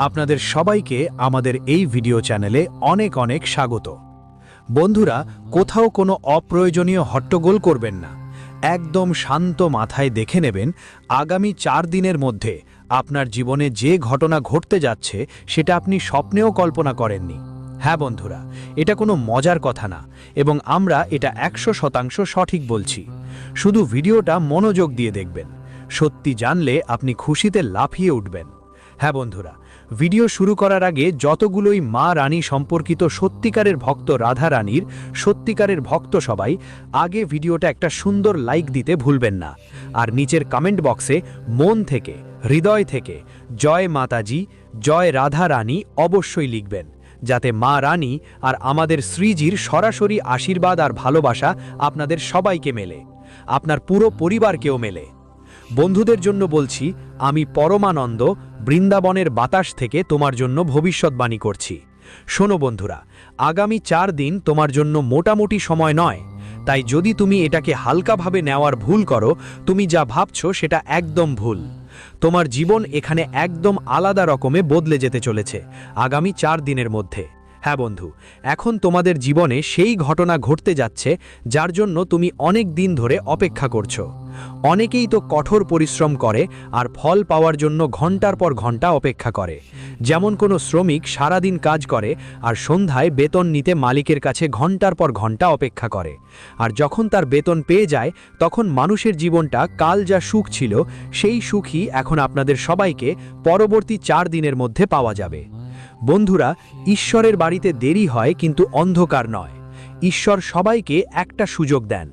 আপনাদের সবাইকে আমাদের এই ভিডিও চ্যানেলে অনেক অনেক স্বাগত। বন্ধুরা, কোথাও কোনো অপ্রয়োজনীয় হট্টগোল করবেন না। একদম শান্ত মাথায় দেখে নেবেন আগামী 4 দিনের মধ্যে আপনার জীবনে যে ঘটনা ঘটতে যাচ্ছে সেটা আপনি স্বপ্নেও কল্পনা করেননি। হ্যাঁ বন্ধুরা, এটা কোনো মজার কথা না এবং আমরা এটা 100% সঠিক বলছি। শুধু ভিডিওটা মনোযোগ দিয়ে দেখবেন। সত্যি জানলে আপনি খুশিতে লাফিয়ে উঠবেন। হ্যাঁ বন্ধুরা, ভিডিও শুরু করার আগে যতগুলোই মা রানী সম্পর্কিত সত্যিকারের ভক্ত রাধা রানীর সত্যিকারের ভক্ত সবাই আগে ভিডিওটা একটা সুন্দর লাইক দিতে ভুলবেন না। আর নিচের কমেন্ট বক্সে মন থেকে, হৃদয় থেকে জয় মাতাজি, জয় রাধা রানী অবশ্যই লিখবেন, যাতে মা রানী আর আমাদের শ্রীজির সরাসরি আশীর্বাদ আর ভালোবাসা আপনাদের সবাইকে মেলে, আপনার পুরো পরিবারকেও মেলে। বন্ধুদের জন্য বলছি, আমি পরমানন্দ বৃন্দাবনের বাতাস থেকে তোমার জন্য ভবিষ্যৎবাণী করছি। শোনো বন্ধুরা, আগামী 4 দিন তোমার জন্য মোটামুটি সময় নয়। তাই যদি তুমি এটাকে হালকাভাবে নেওয়ার ভুল করো, তুমি যা ভাবছো সেটা একদম ভুল। তোমার জীবন এখানে একদম আলাদা রকমে বদলে যেতে চলেছে আগামী 4 দিনের মধ্যে। হ্যাঁ বন্ধু, এখন তোমাদের জীবনে সেই ঘটনা ঘটতে যাচ্ছে যার জন্য তুমি অনেক দিন ধরে অপেক্ষা করছো। অনেকেই তো কঠোর পরিশ্রম করে আর ফল পাওয়ার জন্য ঘন্টার পর ঘন্টা অপেক্ষা করে। যেমন কোনো শ্রমিক সারাদিন কাজ করে আর সন্ধ্যায় বেতন নিতে মালিকের কাছে ঘন্টার পর ঘন্টা অপেক্ষা করে। আর যখন তার বেতন পেয়ে যায়, তখন মানুষের জীবনটা কাল যা সুখ ছিল সেই সুখই এখন আপনাদের সবাইকে পরবর্তী 4 দিনের মধ্যে পাওয়া যাবে। বন্ধুরা, ঈশ্বরের বাড়িতে দেরি হয় কিন্তু অন্ধকার নয়। ঈশ্বর সবাইকে একটা সুযোগ দেন।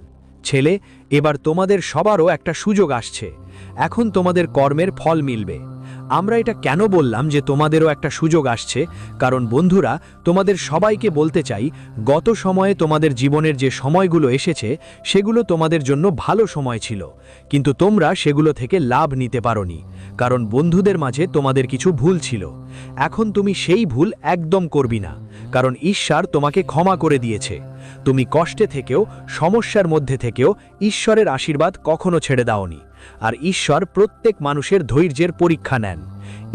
ছেলে, এবার তোমাদের সবারও একটা সুযোগ আসছে। এখন তোমাদের কর্মের ফল মিলবে। আমরা এটা কেন বললাম যে তোমাদেরও একটা সুযোগ আসছে? কারণ বন্ধুরা, তোমাদের সবাইকে বলতে চাই, গত সময়ে তোমাদের জীবনের যে সময়গুলো এসেছে সেগুলো তোমাদের জন্য ভালো সময় ছিল, কিন্তু তোমরা সেগুলো থেকে লাভ নিতে পারোনি, কারণ বন্ধুদের মাঝে তোমাদের কিছু ভুল ছিল। এখন তুমি সেই ভুল একদম করবি না, কারণ ঈশ্বর তোমাকে ক্ষমা করে দিয়েছে। তুমি কষ্টে থেকেও, সমস্যার মধ্যে থেকেও ঈশ্বরের আশীর্বাদ কখনো ছেড়ে দাওনি। আর ঈশ্বর প্রত্যেক মানুষের ধৈর্যের পরীক্ষা নেন।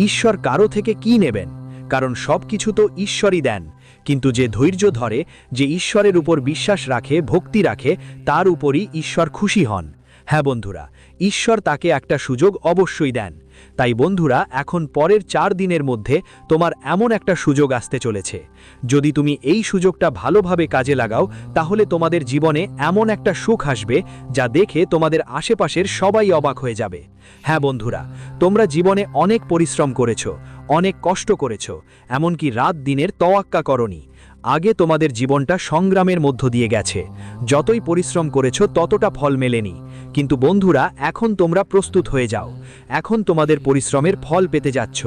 ঈশ্বর কারো থেকে কি নেবেন? কারণ সব কিছু তো ঈশ্বরই দেন, কিন্তু যে ধৈর্য ধরে, যে ঈশ্বরের উপর বিশ্বাস রাখে, ভক্তি রাখে, তার উপরই ঈশ্বর খুশি হন। হ্যাঁ বন্ধুরা, ঈশ্বর তাকে একটা সুযোগ অবশ্যই দেন। তাই বন্ধুরা, এখন পরের 4 দিনের মধ্যে তোমার এমন একটা সুযোগ আসতে চলেছে। যদি তুমি এই সুযোগটা ভালোভাবে কাজে লাগাও, তাহলে তোমাদের জীবনে এমন একটা সুখ আসবে যা দেখে তোমাদের আশেপাশের সবাই অবাক হয়ে যাবে। হ্যাঁ বন্ধুরা, তোমরা জীবনে অনেক পরিশ্রম করেছো, অনেক কষ্ট করেছো, এমনকি রাত দিনের তোয়াক্কা করনি। আগে তোমাদের জীবনটা সংগ্রামের মধ্য দিয়ে গেছে। যতই পরিশ্রম করেছো ততটা ফল মেলেনি। কিন্তু বন্ধুরা, এখন তোমরা প্রস্তুত হয়ে যাও। এখন তোমাদের পরিশ্রমের ফল পেতে যাচ্ছ,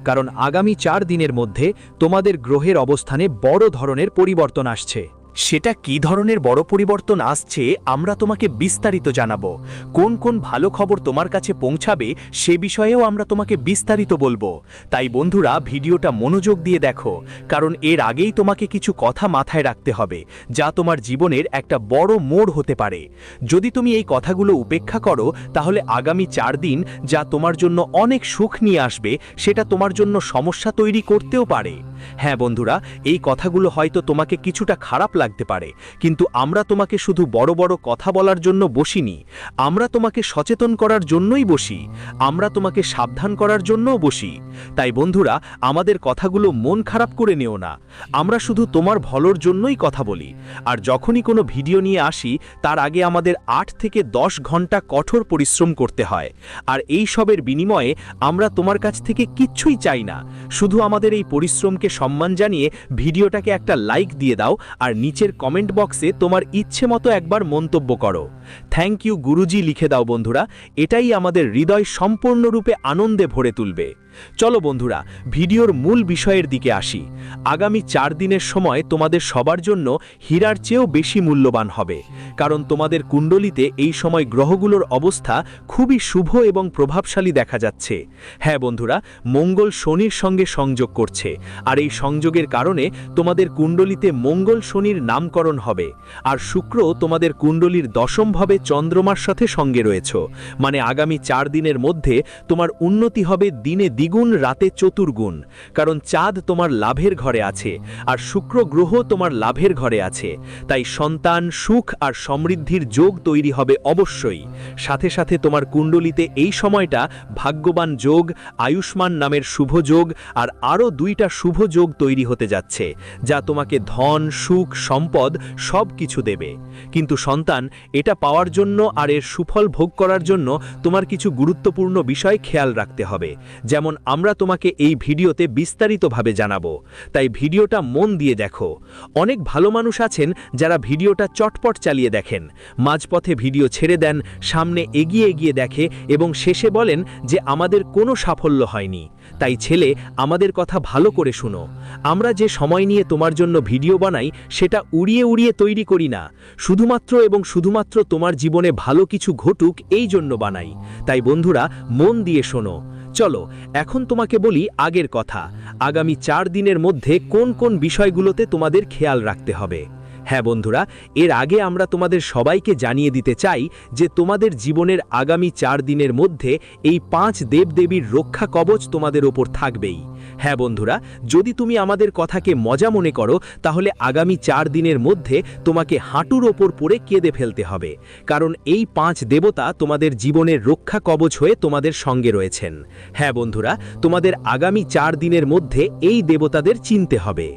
কারণ আগামী 4 দিনের মধ্যে তোমাদের গ্রহের অবস্থানে বড় ধরনের পরিবর্তন আসছে। সেটা কি ধরনের বড় পরিবর্তন আসছে আমরা তোমাকে বিস্তারিত জানাবো। কোন কোন ভালো খবর তোমার কাছে পৌঁছাবে সে বিষয়েও আমরা তোমাকে বিস্তারিত বলবো। তাই বন্ধুরা, ভিডিওটা মনোযোগ দিয়ে দেখো, কারণ এর আগেই তোমাকে কিছু কথা মাথায় রাখতে হবে যা তোমার জীবনের একটা বড় মোড় হতে পারে। যদি তুমি এই কথাগুলো উপেক্ষা করো, তাহলে আগামী 4 দিন যা তোমার জন্য অনেক সুখ নিয়ে আসবে সেটা তোমার জন্য সমস্যা তৈরি করতেও পারে। হ্যাঁ বন্ধুরা, এই কথাগুলো হয়তো তোমাকে কিছুটা খারাপ লাগতে পারে, কিন্তু আমরা তোমাকে শুধু বড় বড় কথা বলার জন্য বসিনি। আমরা তোমাকে সচেতন করার জন্যই বসি, আমরা তোমাকে সাবধান করার জন্যও বসি। তাই বন্ধুরা, আমাদের কথাগুলো মন খারাপ করে নিও না। আমরা শুধু তোমার ভালোর জন্যই কথা বলি। আর যখনই কোনো ভিডিও নিয়ে আসি, তার আগে আমাদের 8 থেকে 10 ঘন্টা কঠোর পরিশ্রম করতে হয়। আর এই সবের বিনিময়ে আমরা তোমার কাছ থেকে কিচ্ছুই চাই না। শুধু আমাদের এই পরিশ্রমকে সম্মান জানিয়ে ভিডিওটাকে একটা লাইক দিয়ে দাও আর নিচের কমেন্ট বক্সে তোমার ইচ্ছে মতো একবার মন্তব্য করো। থ্যাংক ইউ গুরুজি লিখে দাও বন্ধুরা, এটাই আমাদের হৃদয় সম্পূর্ণরূপে আনন্দে ভরে তুলবে। চলো বন্ধুরা, ভিডিওর মূল বিষয়ের দিকে আসি। আগামী 4 দিনের সময় তোমাদের সবার জন্য হীরার চেয়েও বেশি মূল্যবান হবে, কারণ তোমাদের কুণ্ডলিতে এই সময় গ্রহগুলোর অবস্থা খুবই শুভ এবং প্রভাবশালী দেখা যাচ্ছে। হ্যাঁ বন্ধুরা, মঙ্গল শনির সঙ্গে সংযোগ করছে, আর এই সংযোগের কারণে তোমাদের কুণ্ডলিতে মঙ্গল শনির নামকরণ হবে। আর শুক্র তোমাদের কুণ্ডলীর 10ম ভাবে চন্দ্রমার সাথে সঙ্গে রয়েছে, মানে আগামী 4 দিনের মধ্যে তোমার উন্নতি হবে দিনে দিনে। দ্বিগুণ রাতে চতুর্গুণ, কারণ চাঁদ তোমার লাভের ঘরে আছে আর শুক্র গ্রহ তোমার লাভের ঘরে আছে। তাই সন্তান, সুখ আর সমৃদ্ধির যোগ তৈরি হবে অবশ্যই। সাথে সাথে তোমার কুণ্ডলিতে এই সময়টা ভাগ্যবান যোগ, আয়ুষ্মান নামের শুভ যোগ আর আরও 2টা শুভ যোগ তৈরি হতে যাচ্ছে, যা তোমাকে ধন, সুখ, সম্পদ সব কিছু দেবে। কিন্তু সন্তান, এটা পাওয়ার জন্য আর এর সুফল ভোগ করার জন্য তোমার কিছু গুরুত্বপূর্ণ বিষয় খেয়াল রাখতে হবে, যেমন আমরা তোমাকে এই ভিডিওতে বিস্তারিতভাবে জানাবো। তাই ভিডিওটা মন দিয়ে দেখো। অনেক ভালো মানুষ আছেন যারা ভিডিওটা চটপট চালিয়ে দেখেন, মাঝপথে ভিডিও ছেড়ে দেন, সামনে এগিয়ে এগিয়ে দেখে এবং শেষে বলেন যে আমাদের কোনো সাফল্য হয়নি। তাই ছেলে, আমাদের কথা ভালো করে শুনো। আমরা যে সময় নিয়ে তোমার জন্য ভিডিও বানাই সেটা উড়িয়ে উড়িয়ে তৈরি করি না, শুধুমাত্র এবং শুধুমাত্র তোমার জীবনে ভালো কিছু ঘটুক এই জন্য বানাই। তাই বন্ধুরা, মন দিয়ে শোনো। চলো এখন তোমাকে বলি আগের কথা, আগামী 4 দিনের মধ্যে কোন কোন বিষয়গুলোতে তোমাদের খেয়াল রাখতে হবে। হ্যাঁ বন্ধুরা, এর আগে আমরা তোমাদের সবাইকে জানিয়ে দিতে চাই যে তোমাদের জীবনের আগামী 4 দিনের মধ্যে এই 5 দেবদেবীর রক্ষা কবচ তোমাদের ওপর থাকবেই। হ্যাঁ বন্ধুরা, যদি তুমি আমাদের কথাকে মজা মনে করো তাহলে আগামী 4 দিনের মধ্যে তোমাকে হাঁটুর ওপর পড়ে কেঁদে ফেলতে হবে, কারণ এই 5 দেবতা তোমাদের জীবনের রক্ষা কবচ হয়ে তোমাদের সঙ্গে রয়েছেন। হ্যাঁ বন্ধুরা, তোমাদের আগামী 4 দিনের মধ্যে এই দেবতাদের চিনতে হবে,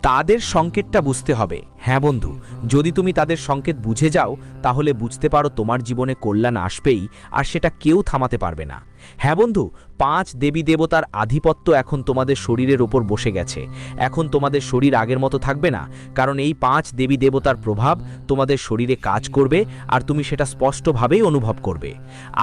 তাদের সংকেতটা বুঝতে হবে। হ্যাঁ বন্ধু, যদি তুমি তাদের সংকেত বুঝে যাও তাহলে বুঝতে পারো তোমার জীবনে কল্যাণ আসবেই, আর সেটা কেউ থামাতে পারবে না। হ্যাঁ বন্ধু, 5 দেবী দেবতার আধিপত্য এখন তোমাদের শরীরের ওপর বসে গেছে। এখন তোমাদের শরীর আগের মতো থাকবে না, কারণ এই 5 দেবী দেবতার প্রভাব তোমাদের শরীরে কাজ করবে আর তুমি সেটা স্পষ্টভাবেই অনুভব করবে।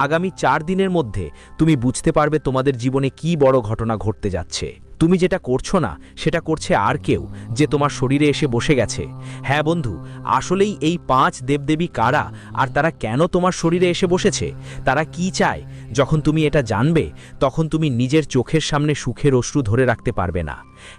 আগামী 4 দিনের মধ্যে তুমি বুঝতে পারবে তোমাদের জীবনে কি বড় ঘটনা ঘটতে যাচ্ছে। তুমি যেটা করছো না সেটা করছে আর কেউ, যে তোমার শরীরে এসে বসে গেছে। হ্যাঁ বন্ধু, আসলেই এই 5 দেবদেবী কারা আর তারা কেন তোমার শরীরে এসে বসেছে, তারা কি চায়, যখন তুমি এটা জানবে তখন তুমি নিজের চোখের সামনে সুখের অশ্রু ধরে রাখতে পারবে না।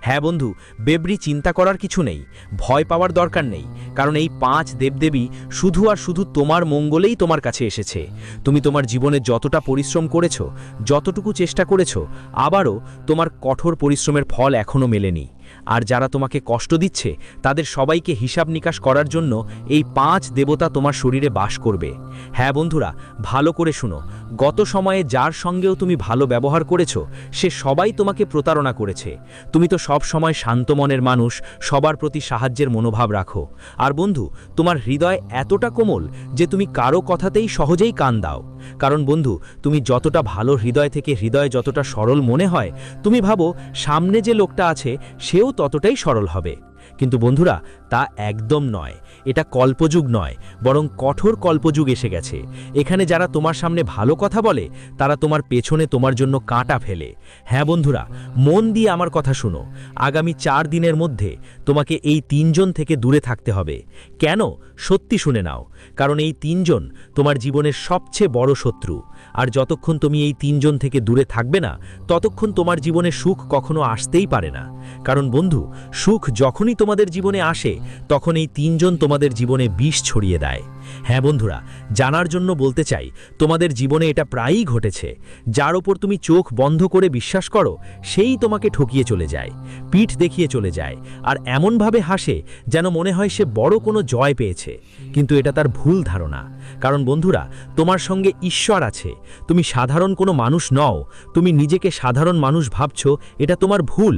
হ্যাঁ বন্ধু, বেবরি চিন্তা করার কিছু নেই, ভয় পাওয়ার দরকার নেই, কারণ এই 5 দেবদেবী শুধু আর শুধু তোমার মঙ্গলেই তোমার কাছে এসেছে। তুমি তোমার জীবনে যতটা পরিশ্রম করেছো, যতটুকু চেষ্টা করেছো, আবারও তোমার কঠোর পরিশ্রমের ফল এখনও মেলেনি। আর যারা তোমাকে কষ্ট দিচ্ছে তাদের সবাইকে হিসাব নিকাশ করার জন্য এই 5 দেবতা তোমার শরীরে বাস করবে। হ্যাঁ বন্ধুরা, ভালো করে শুনো, গত সময়ে যার সঙ্গেও তুমি ভালো ব্যবহার করেছো সে সবাই তোমাকে প্রতারণা করেছে। তুমি তো সব সময় শান্ত মনের মানুষ, সবার প্রতি সাহায্যের মনোভাব রাখো। আর বন্ধু, তোমার হৃদয় এতটা কোমল যে তুমি কারো কথাতেই সহজেই কান দাও। কারণ বন্ধু, তুমি যতটা ভালো হৃদয় থেকে হৃদয় যতটা সরল মনে হয়, তুমি ভাবো সামনে যে লোকটা আছে সেও ততটাই সরল হবে। কিন্তু বন্ধুরা, তা একদম নয়। এটা কল্পযুগ নয়, বরং কঠোর কল্পযুগ এসে গেছে। এখানে যারা তোমার সামনে ভালো কথা বলে তারা তোমার পেছনে তোমার জন্য কাঁটা ফেলে। হ্যাঁ বন্ধুরা, মন দিয়ে আমার কথা শুনো। আগামী 4 দিনের মধ্যে তোমাকে এই 3 জন থেকে দূরে থাকতে হবে। কেন? সত্যি শুনে নাও, কারণ এই 3 জন তোমার জীবনের সবচেয়ে বড় শত্রু। আর যতক্ষণ তুমি এই 3 জন থেকে দূরে থাকবে না ততক্ষণ তোমার জীবনে সুখ কখনো আসতেই পারে না। কারণ বন্ধু, সুখ যখনই তোমাদের জীবনে আসে তখন এই 3 জন তোমাদের জীবনে বিষ ছড়িয়ে দেয়। হ্যাঁ বন্ধুরা, জানার জন্য বলতে চাই, তোমাদের জীবনে এটা প্রায়ই ঘটেছে। যার ওপর তুমি চোখ বন্ধ করে বিশ্বাস করো সেই তোমাকে ঠকিয়ে চলে যায়, পিঠ দেখিয়ে চলে যায়, আর এমনভাবে হাসে যেন মনে হয় সে বড় কোনো জয় পেয়েছে। কিন্তু এটা তার ভুল ধারণা। কারণ বন্ধুরা, তোমার সঙ্গে ঈশ্বর আছে, তুমি সাধারণ কোনো মানুষ নও। তুমি নিজেকে সাধারণ মানুষ ভাবছো, এটা তোমার ভুল।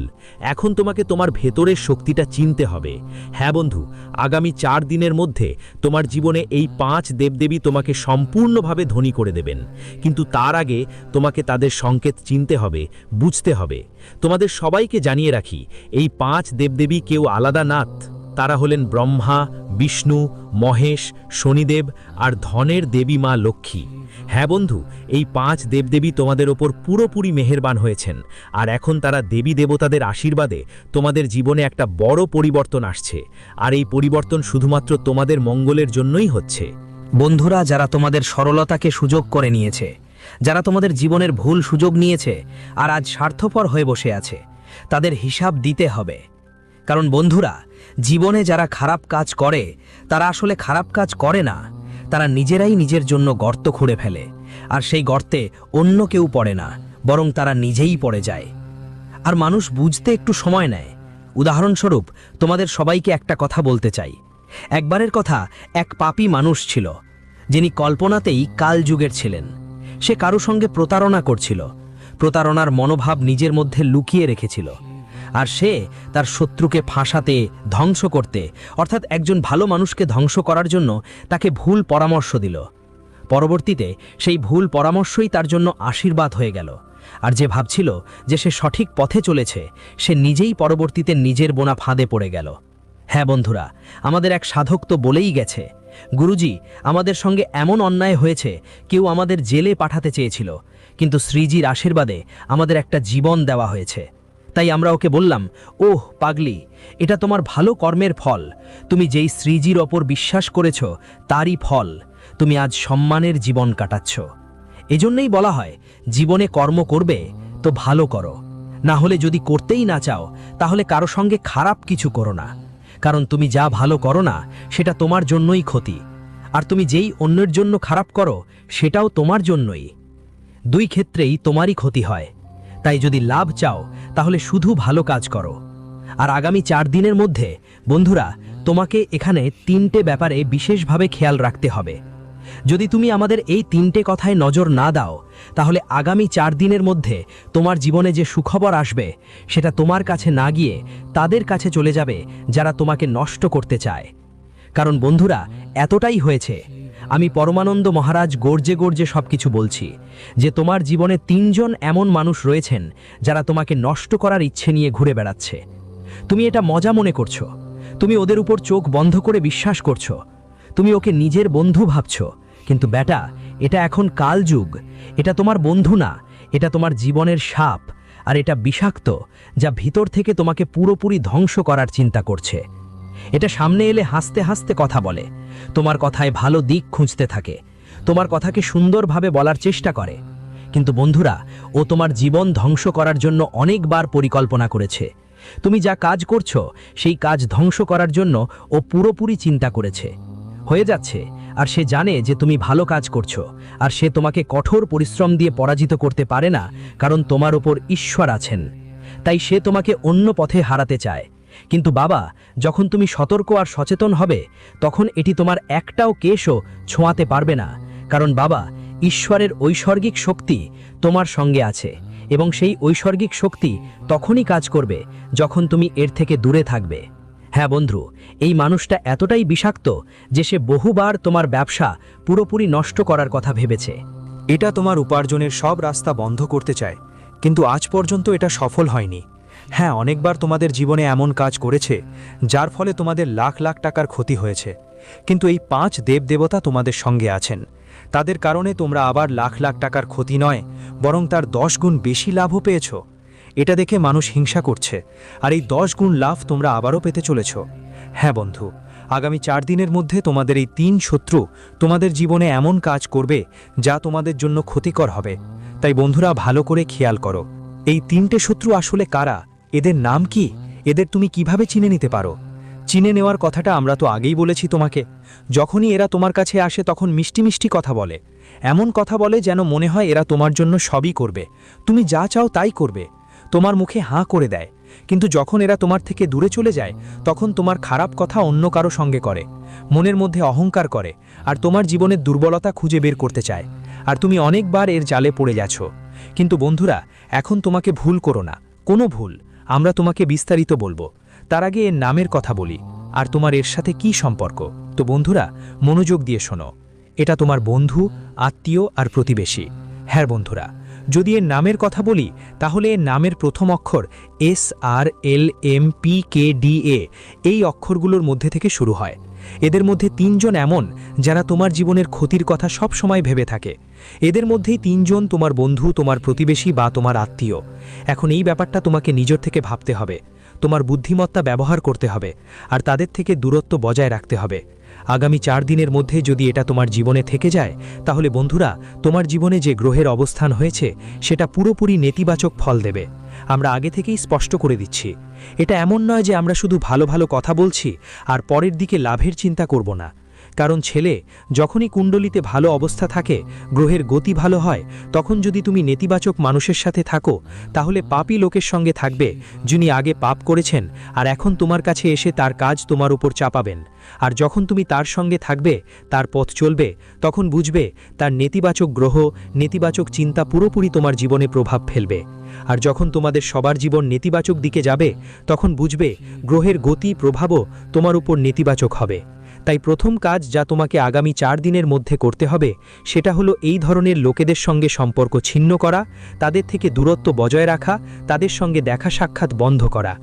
এখন তোমাকে তোমার ভেতরের শক্তিটা চিনতে হবে। হ্যাঁ বন্ধু, আগামী 4 দিনের মধ্যে তোমার জীবনে এই 5 দেবদেবী তোমাকে সম্পূর্ণভাবে ধনী করে দেবেন। কিন্তু তার আগে তোমাকে তাদের সংকেত চিনতে হবে, বুঝতে হবে। তোমাদের সবাইকে জানিয়ে রাখি, এই 5 দেবদেবী কেউ আলাদা নাথ। তারা হলেন ব্রহ্মা, বিষ্ণু, মহেশ, শনিদেব আর ধনের দেবী মা লক্ষ্মী। হ্যাঁ বন্ধু, এই 5 দেবদেবী তোমাদের ওপর পুরোপুরি মেহেরবান হয়েছেন, আর এখন তারা দেবী দেবতাদের আশীর্বাদে তোমাদের জীবনে একটা বড় পরিবর্তন আসছে। আর এই পরিবর্তন শুধুমাত্র তোমাদের মঙ্গলের জন্যই হচ্ছে। বন্ধুরা, যারা তোমাদের সরলতাকে সুযোগ করে নিয়েছে, যারা তোমাদের জীবনের ভুল সুযোগ নিয়েছে আর আজ স্বার্থপর হয়ে বসে আছে, তাদের হিসাব দিতে হবে। কারণ বন্ধুরা, জীবনে যারা খারাপ কাজ করে তারা আসলে খারাপ কাজ করে না, তারা নিজেরাই নিজের জন্য গর্ত খুঁড়ে ফেলে, আর সেই গর্তে অন্য কেউ পড়ে না, বরং তারা নিজেই পড়ে যায়। আর মানুষ বুঝতে একটু সময় নেয়। উদাহরণস্বরূপ তোমাদের সবাইকে একটা কথা বলতে চাই। একবারের কথা, এক পাপী মানুষ ছিল, যিনি কল্পনাতেই কালযুগের ছিলেন। সে কারো সঙ্গে প্রতারণা করছিল, প্রতারণার মনোভাব নিজের মধ্যে লুকিয়ে রেখেছিল। আর সে তার শত্রুকে ফাঁসাতে, ধ্বংস করতে, অর্থাৎ একজন ভালো মানুষকে ধ্বংস করার জন্য তাকে ভুল পরামর্শ দিল। পরবর্তীতে সেই ভুল পরামর্শই তার জন্য আশীর্বাদ হয়ে গেল। আর যে ভাবছিল যে সে সঠিক পথে চলেছে, সে নিজেই পরবর্তীতে নিজের বোনা ফাঁদে পড়ে গেল। হ্যাঁ বন্ধুরা, আমাদের এক সাধক তো বলেই গেছে, গুরুজি, আমাদের সঙ্গে এমন অন্যায় হয়েছে, কেউ আমাদের জেলে পাঠাতে চেয়েছিল, কিন্তু শ্রীজির আশীর্বাদে আমাদের একটা জীবন দেওয়া হয়েছে। তাই আমরা ওকে বললাম, ওহ পাগলি, এটা তোমার ভালো কর্মের ফল। তুমি যেই শ্রীজির ওপর বিশ্বাস করেছ তারই ফল। তুমি আজ সম্মানের জীবন কাটাচ্ছ। এজন্যই বলা হয়, জীবনে কর্ম করবে তো ভালো করো, না হলে যদি করতেই না চাও তাহলে কারো সঙ্গে খারাপ কিছু করো না। কারণ তুমি যা ভালো করো না সেটা তোমার জন্যই ক্ষতি, আর তুমি যেই অন্যের জন্য খারাপ করো সেটাও তোমার জন্যই। দুই ক্ষেত্রেই তোমারই ক্ষতি হয়। তাই যদি লাভ চাও তাহলে শুধু ভালো কাজ করো। আর আগামী 4 দিনের মধ্যে বন্ধুরা, তোমাকে এখানে 3টে ব্যাপারে বিশেষভাবে খেয়াল রাখতে হবে। যদি তুমি আমাদের এই 3টে কথায় নজর না দাও, তাহলে আগামী 4 দিনের মধ্যে তোমার জীবনে যে সুখবর আসবে সেটা তোমার কাছে না গিয়ে তাদের কাছে চলে যাবে যারা তোমাকে নষ্ট করতে চায়। কারণ বন্ধুরা, এতটাই হয়েছে, আমি পরমানন্দ মহারাজ গর্জে গর্জে সবকিছু বলছি যে তোমার জীবনে 3 জন এমন মানুষ রয়েছেন যারা তোমাকে নষ্ট করার ইচ্ছে নিয়ে ঘুরে বেড়াচ্ছে। তুমি এটা মজা মনে করছো, তুমি ওদের উপর চোখ বন্ধ করে বিশ্বাস করছো, তুমি ওকে নিজের বন্ধু ভাবছো, কিন্তু বেটা, এটা এখন কালযুগ। এটা তোমার বন্ধু না, এটা তোমার জীবনের সাপ। আর এটা বিষাক্ত, যা ভিতর থেকে তোমাকে পুরোপুরি ধ্বংস করার চিন্তা করছে। এটা সামনে এলে হাসতে হাসতে কথা বলে, তোমার কথায় ভালো দিক খুঁজতে থাকে, তোমার কথাকে সুন্দরভাবে বলার চেষ্টা করে। কিন্তু বন্ধুরা, ও তোমার জীবন ধ্বংস করার জন্য অনেকবার পরিকল্পনা করেছে। তুমি যা কাজ করছো সেই কাজ ধ্বংস করার জন্য ও পুরোপুরি চিন্তা করেছে, হয়ে যাচ্ছে। আর সে জানে যে তুমি ভালো কাজ করছো, আর সে তোমাকে কঠোর পরিশ্রম দিয়ে পরাজিত করতে পারে না, কারণ তোমার উপর ঈশ্বর আছেন। তাই সে তোমাকে অন্য পথে হারাতে চায়। কিন্তু বাবা, যখন তুমি সতর্ক আর সচেতন হবে, তখন এটি তোমার একটাও কেশও ছোঁয়াতে পারবে না। কারণ বাবা, ঈশ্বরের ঐশ্বরিক শক্তি তোমার সঙ্গে আছে, এবং সেই ঐশ্বরিক শক্তি তখনই কাজ করবে যখন তুমি এর থেকে দূরে থাকবে। হ্যাঁ বন্ধু, এই মানুষটা এতটাই বিষাক্ত যে সে বহুবার তোমার ব্যবসা পুরোপুরি নষ্ট করার কথা ভেবেছে। এটা তোমার উপার্জনের সব রাস্তা বন্ধ করতে চায়, কিন্তু আজ পর্যন্ত এটা সফল হয়নি। হ্যাঁ, অনেকবার তোমাদের জীবনে এমন কাজ করেছে যার ফলে তোমাদের লাখ লাখ টাকার ক্ষতি হয়েছে, কিন্তু এই 5 দেবদেবতা তোমাদের সঙ্গে আছেন। তাদের কারণে তোমরা আবার লাখ লাখ টাকার ক্ষতি নয়, বরং তার 10 গুণ বেশি লাভও পেয়েছ। এটা দেখে মানুষ হিংসা করছে, আর এই 10 গুণ লাভ তোমরা আবারও পেতে চলেছ। হ্যাঁ বন্ধু, আগামী 4 দিনের মধ্যে তোমাদের এই 3 শত্রু তোমাদের জীবনে এমন কাজ করবে যা তোমাদের জন্য ক্ষতিকর হবে। তাই বন্ধুরা, ভালো করে খেয়াল করো, এই 3টে শত্রু আসলে কারা, এদের নাম কি, এদের তুমি কিভাবে চিনে নিতে পারো। চিনে নেওয়ার কথাটা আমরা তো আগেই বলেছি তোমাকে। যখনই এরা তোমার কাছে আসে তখন মিষ্টি মিষ্টি কথা বলে, এমন কথা বলে যেন মনে হয় এরা তোমার জন্য সবই করবে, তুমি যা চাও তাই করবে, তোমার মুখে হাঁ করে দেয়। কিন্তু যখন এরা তোমার থেকে দূরে চলে যায়, তখন তোমার খারাপ কথা অন্য কারো সঙ্গে করে, মনের মধ্যে অহংকার করে, আর তোমার জীবনের দুর্বলতা খুঁজে বের করতে চায়। আর তুমি অনেকবার এর জালে পড়ে যাচ্ছ। কিন্তু বন্ধুরা, এখন তোমাকে ভুল করো না, কোনো ভুল। আমরা তোমাকে বিস্তারিত বলবো, তার আগে এর নামের কথা বলি, আর তোমার এর সাথে কি সম্পর্ক। তো বন্ধুরা, মনোযোগ দিয়ে শোনো। এটা তোমার বন্ধু, আত্মীয় আর প্রতিবেশী। হ্যাঁ বন্ধুরা, যদি এর নামের কথা বলি, তাহলে এর নামের প্রথম অক্ষর SRLMPKDA এই অক্ষরগুলোর মধ্যে থেকে শুরু হয়। এদের মধ্যে 3 জন এমন যারা তোমার জীবনের ক্ষতির কথা সব সময় ভেবে থাকে। এদের মধ্যেই 3 জন তোমার বন্ধু, তোমার প্রতিবেশী বা তোমার আত্মীয়। এখন এই ব্যাপারটা তোমাকে নিজের থেকে ভাবতে হবে, তোমার বুদ্ধিমত্তা ব্যবহার করতে হবে, আর তাদের থেকে দূরত্ব বজায় রাখতে হবে। আগামী 4 দিনের মধ্যে যদি এটা তোমার জীবনে থেকে যায়, তাহলে বন্ধুরা, তোমার জীবনে যে গ্রহের অবস্থান হয়েছে সেটা পুরোপুরি নেতিবাচক ফল দেবে। আমরা আগে থেকেই স্পষ্ট করে দিচ্ছি, এটা এমন নয় যে আমরা শুধু ভালো ভালো কথা বলছি আর পরের দিকে লাভের চিন্তা করব না। কারণ ছেলে, যখনই কুণ্ডলিতে ভালো অবস্থা থাকে, গ্রহের গতি ভালো হয়, তখন যদি তুমি নেতিবাচক মানুষের সাথে থাকো, তাহলে পাপী লোকের সঙ্গে থাকবে, যিনি আগে পাপ করেছেন আর এখন তোমার কাছে এসে তার কাজ তোমার উপর চাপাবেন। আর যখন তুমি তার সঙ্গে থাকবে, তার পথ চলবে, তখন বুঝবে তার নেতিবাচক গ্রহ, নেতিবাচক চিন্তা পুরোপুরি তোমার জীবনে প্রভাব ফেলবে। আর যখন তোমাদের সবার জীবন নেতিবাচক দিকে যাবে, তখন বুঝবে গ্রহের গতি প্রভাবও তোমার উপর নেতিবাচক হবে। তাই প্রথম কাজ যা তোমাকে আগামী 4 দিনের মধ্যে করতে হবে, সেটা হলো এই ধরনের লোকেদের সঙ্গে সম্পর্ক ছিন্ন করা, তাদের থেকে দূরত্ব বজায় রাখা, তাদের সঙ্গে দেখা সাক্ষাৎ বন্ধ করা।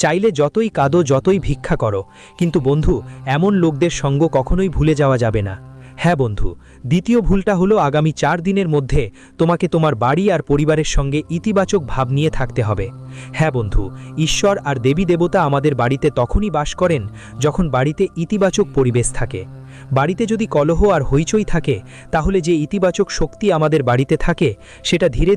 চাইলে যতই কাঁদো, যতই ভিক্ষা করো, কিন্তু বন্ধু, এমন লোকদের সঙ্গ কখনোই ভুলে যাওয়া যাবে না। হ্যাঁ বন্ধু, দ্বিতীয় ভুলটা হলো আগামী 4 দিনের মধ্যে তোমাকে তোমার বাড়ি আর পরিবারের সঙ্গে ইতিবাচক ভাব নিয়ে থাকতে হবে। হ্যাঁ বন্ধু, ঈশ্বর আর দেবী দেবতা আমাদের বাড়িতে তখনই বাস করেন যখন বাড়িতে ইতিবাচক পরিবেশ থাকে। বাড়িতে যদি কলহ আর হইচই থাকে, তাহলে যে ইতিবাচক শক্তি আমাদের বাড়িতে থাকে, সেটা ধীরে